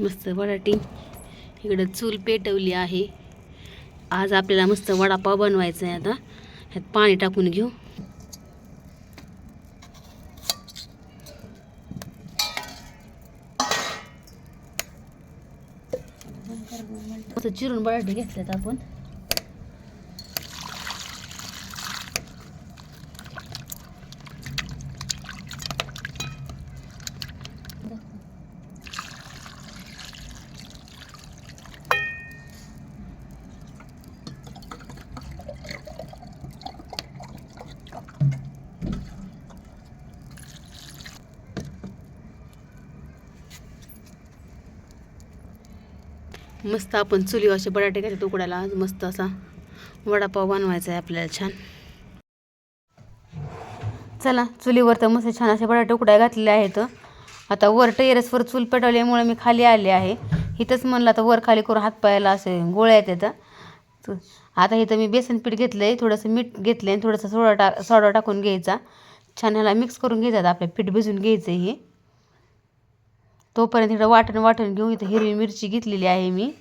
मस्त बटाटी इकडं चूल पेटवली आहे. आज आपल्याला मस्त वडापाव बनवायचा आहे. आता ह्यात पाणी टाकून घेऊ. मस्त चिरून बटाटे घेतलेत आपण. मस्त आपण चुलीवर असे बटाटे घ्यायचे उकडायला. आज मस्त असा वडापाव बनवायचा आहे आपल्याला छान. चला चुलीवर तर मस्त छान असे बटाटे उकडायला घातलेले आहेत. आता वर टेरेसवर चूल पेटवल्यामुळे मी खाली आले आहे. इथंच म्हणलं आता वर खाली करून हातपायाला असे गोळ्या येतात. आता इथं मी बेसन पीठ घेतलं आहे, थोडंसं मीठ घेतलं आहे, थोडंसं सोडा टाकून घ्यायचा. छान ह्याला मिक्स करून घ्यायचं. आपलं पीठ भिजून घ्यायचं हे. तोपर्यंत इकडं वाटण घेऊन इथं हिरवी मिरची घेतलेली आहे मी.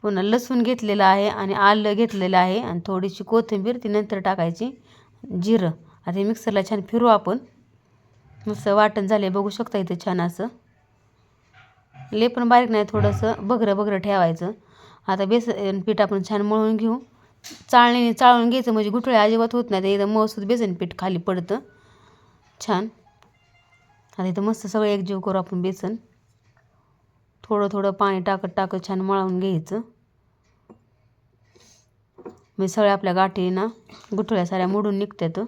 पुन्हा लसूण घेतलेलं आहे आणि आलं घेतलेलं आहे आणि थोडीशी कोथिंबीर ती नंतर टाकायची. जिरं आता हे मिक्सरला छान फिरू आपण. मस्त वाटण झाले बघू शकता इथं छान असं. लय पण बारीक नाही, थोडंसं बगरं ठेवायचं. आता बेसन पीठ आपण छान मळून घेऊ. चाळणीने चाळून घ्यायचं म्हणजे गुठळे अजिबात होत नाही. ते एकदम मस्त बेसन पीठ खाली पडतं छान. आता इथं मस्त सगळं एकजीव करू आपण बेसन. थोडं पाणी टाकत छान मळून घ्यायचं. मी सगळ्या आपल्या गाठी ना गुठळ्या साऱ्या मोडून निघतात.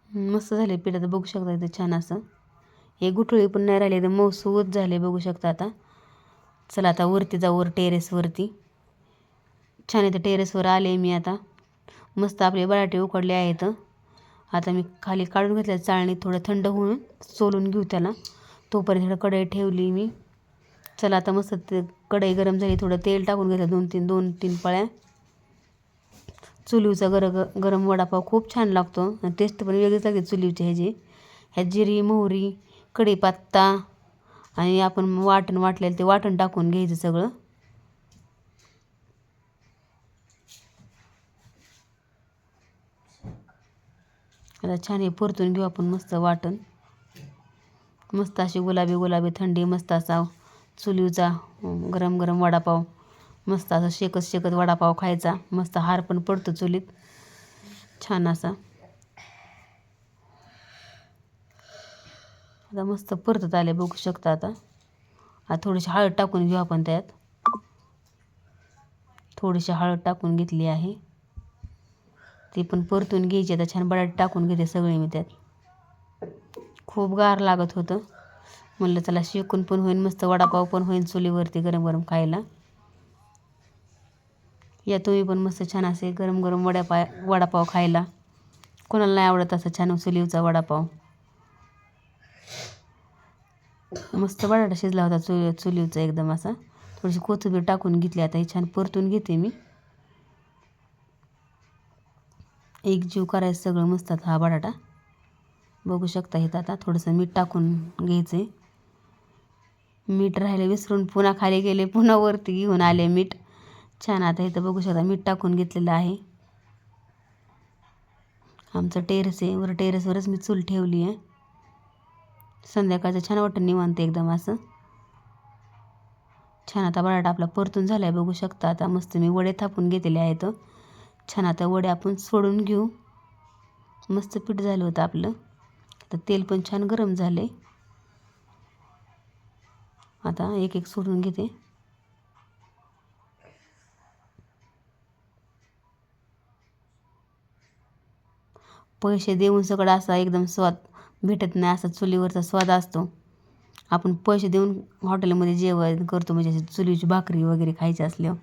मस्त झाले पीठ. आता बघू शकता इथं छान असं हे गुठळी पण नाही राहिले, एकदम मऊसूत झाले बघू शकता. आता चला आता वरती जाऊ, वर टेरेसवरती. छान इथं टेरेसवर आले मी. आता मस्त आपले बटाटे उकडले आहेत. आता मी खाली काढून घेतल्या चाळणीत, थोडं थंड होऊन सोलून घेऊ त्याला. तोपर्यंत थोडं कढई ठेवली मी. चला आता मस्त ते कढई गरम झाली, थोडं तेल टाकून घेतलं, दोन तीन पळ्या. चुलीचा गरम वडापाव खूप छान लागतो. टेस्ट पण वेगळीच लागते चुलीची ह्याची. ह्यात जिरी मोहरी कढीपत्ता आणि आपण वाटण वाटलेलं ते वाटण टाकून घ्यायचं सगळं. आता छान हे परतून घेऊ आपण मस्त वाटण. मस्त अशी गुलाबी थंडी मस्त असा चुलीचा गरम वडापाव. मस्त असं शेकत वडापाव खायचा. मस्त हार पण पडतो चुलीत छान असा. आता मस्त परतत आले बघू शकता. आता थोडीशी हळद टाकून घेऊ आपण त्यात. थोडीशी हळद टाकून घेतली आहे, ती पण परतून घ्यायची. आता छान बटाटे टाकून घेते सगळे मी त्यात. खूप गार लागत होतं, म्हणलं चला शेकून पण होईन, मस्त वडापाव पण होईन चुलीवरती गरम खायला. या तुम्ही पण मस्त छान असे गरम वडापाव खायला. कोणाला नाही आवडत असं छान चुलीवचा वडापाव. मस्त बटाटा शिजला होता चुलीवचा एकदम असा. थोडीशी कोथिंबीर टाकून घेतली. आता हे छान परतून घेते मी. एकजीव करायचं सगळं मस्त. हा बटाटा बघू शकता इथं. आता थोडंसं मीठ टाकून घ्यायचं आहे. मीठ राहिले विसरून पुन्हा खाली गेले, पुन्हा वरती घेऊन आले मीठ छान. आता इथं बघू शकता मीठ टाकून घेतलेलं आहे. आमचं टेरेस आहे, वर टेरेसवरच मी चूल ठेवली आहे. संध्याकाळचं छान वाटतं निवांत एकदम असं छान. आता बटाटा आपला परतून झाला आहे बघू शकता. आता मस्त मी वडे थापून घेतलेले आहेत छान. आता वडे आपण सोडून घेऊ. मस्त पीठ झालं होतं आपलं. आता तेल पण छान गरम झाले. आता एक सोडून घेते. पैसे देऊन सगळं असा एकदम स्वाद भेटत नाही. असा चुलीवरचा स्वाद असतो. आपण पैसे देऊन हॉटेलमध्ये जेवण करतो म्हणजे चुलीची भाकरी वगैरे खायची असल्यावर,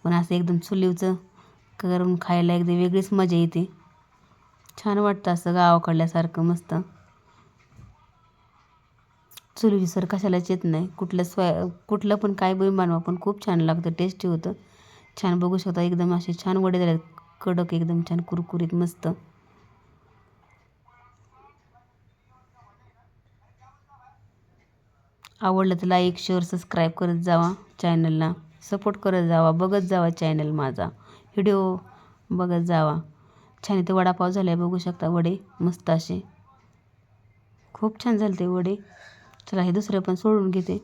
पण असं एकदम चुलीवचं करून खायला एकदम वेगळीच मजा येते. छान वाटतं असं गावाकडल्यासारखं मस्त. चुलीची सर कशालाच येत नाही. कुठलं पण काय बनवा पण खूप छान लागतं, टेस्टी होतं छान. बघू शकता एकदम असे छान वडे झाले. कडक एकदम छान कुरकुरीत मस्त. आवडलं तर लाईक शेअर सबस्क्राईब करत जावा, चॅनलला सपोर्ट करत जावा, बघत जावा चॅनल माझा, व्हिडिओ बघत जावा. छान इथे वडापाव झाला आहे बघू शकता. वडे मस्त असे खूप छान झाले ते वडे. चला हे दुसरे पण सोडून घेते.